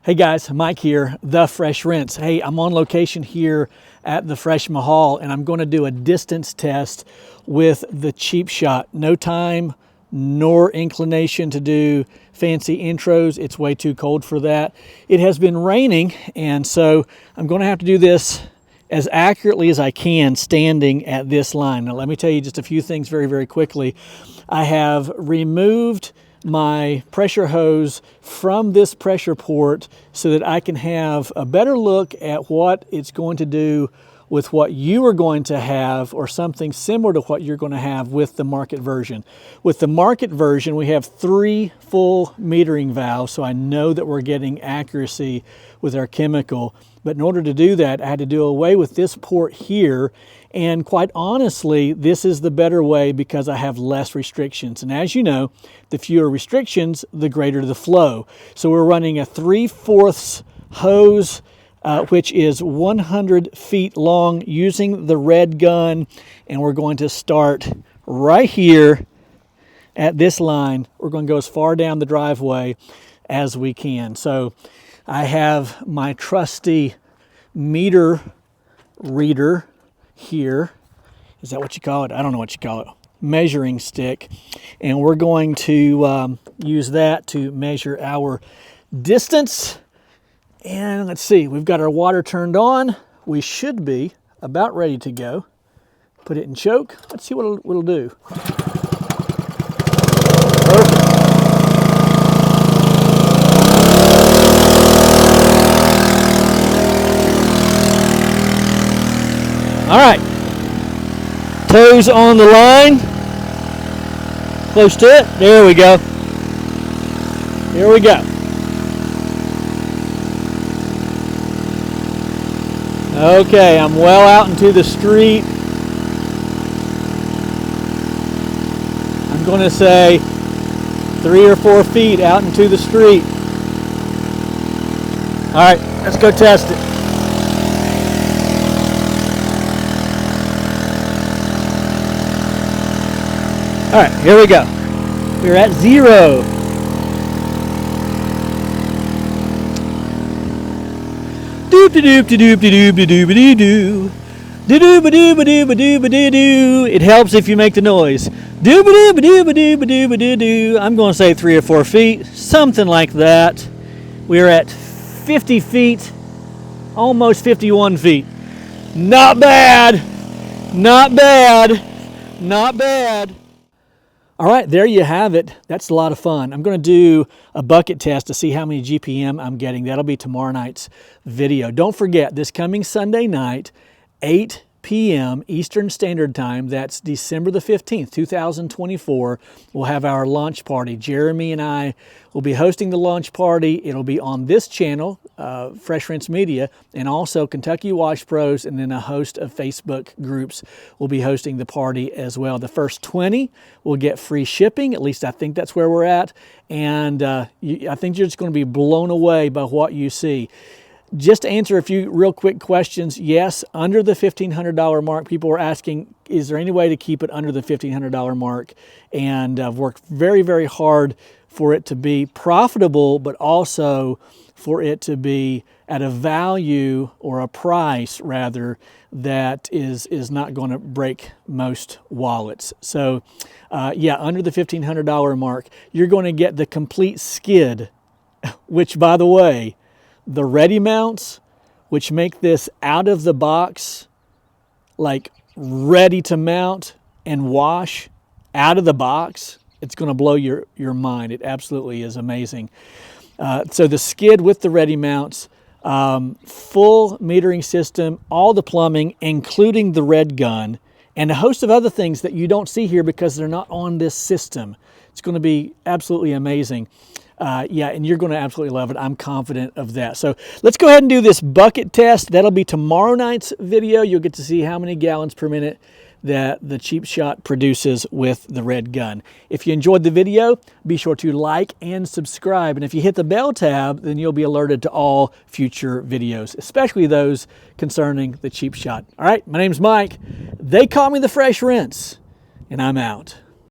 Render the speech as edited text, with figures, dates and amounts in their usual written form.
Hey guys, Mike here, The Fresh Rinse. Hey, I'm on location here at the Fresh Mahal and I'm going to do a distance test with the Cheap Shot. No time nor inclination to do fancy intros. It's way too cold for that. It has been raining and so I'm going to have to do this as accurately as I can standing at this line. Now let me tell you just a few things very quickly. I have removed my pressure hose from this pressure port so that I can have a better look at what it's going to do with what you are going to have, or something similar to what you're going to have with the market version. With the market version, we have 3 full metering valves, so I know that we're getting accuracy with our chemical. But in order to do that, I had to do away with this port here. And quite honestly, this is the better way because I have less restrictions. And as you know, the fewer restrictions, the greater the flow. So we're running a 3/4 hose, which is 100 feet long, using the red gun. And we're going to start right here at this line. We're going to go as far down the driveway as we can. So I have my trusty meter reader here. Is that what you call it? I don't know what you call it. Measuring stick. And we're going to use that to measure our distance. And let's see, we've got our water turned on. We should be about ready to go. Put it in choke. Let's see what it'll do. Perfect. All right, toes on the line, close to it, there we go, here we go. Okay, I'm well out into the street. I'm going to say 3 or 4 feet out into the street. All right, let's go test it. All right, here we go. We're at 0. Doop-de-doop-de-doop-de-doop-de-doop-de-doo-doo. Do-doo-ba-doo-ba-doo-ba-doo-ba-doo-ba-doo. It helps if you make the noise. Doo-ba-doo-ba-doo-ba-doo-ba-doo-ba-doo. I'm going to say 3 or 4 feet, something like that. We're at 50 feet, almost 51 feet. Not bad, not bad, not bad. All right, there you have it. That's a lot of fun. I'm going to do a bucket test to see how many GPM I'm getting. That'll be tomorrow night's video. Don't forget, this coming Sunday night, 8 p.m. Eastern Standard Time, that's December the 15th, 2024, we'll have our launch party. Jeremy and I will be hosting the launch party. It'll be on this channel, Fresh Rinse Media, and also Kentucky Wash Pros, and then a host of Facebook groups will be hosting the party as well. The first 20 will get free shipping. At least I think that's where we're at. And I think you're just going to be blown away by what you see. Just to answer a few real quick questions, yes, under the $1,500 mark. People were asking, is there any way to keep it under the $1,500 mark? And I've worked very hard for it to be profitable, but also for it to be at a value, or a price rather, that is not going to break most wallets. So yeah, under the $1,500 mark, you're going to get the complete skid, which, by the way, the ready mounts, which make this out of the box, like ready to mount and wash out of the box, it's going to blow your mind. It absolutely is amazing. So the skid with the ready mounts, full metering system, all the plumbing, including the red gun, and a host of other things that you don't see here because they're not on this system. It's going to be absolutely amazing. Yeah, and you're going to absolutely love it. I'm confident of that. So let's go ahead and do this bucket test. That'll be tomorrow night's video. You'll get to see how many gallons per minute that the Cheap Shot produces with the red gun. If you enjoyed the video, be sure to like and subscribe. And if you hit the bell tab, then you'll be alerted to all future videos, especially those concerning the Cheap Shot. All right, my name's Mike. They call me The Fresh Rinse, and I'm out.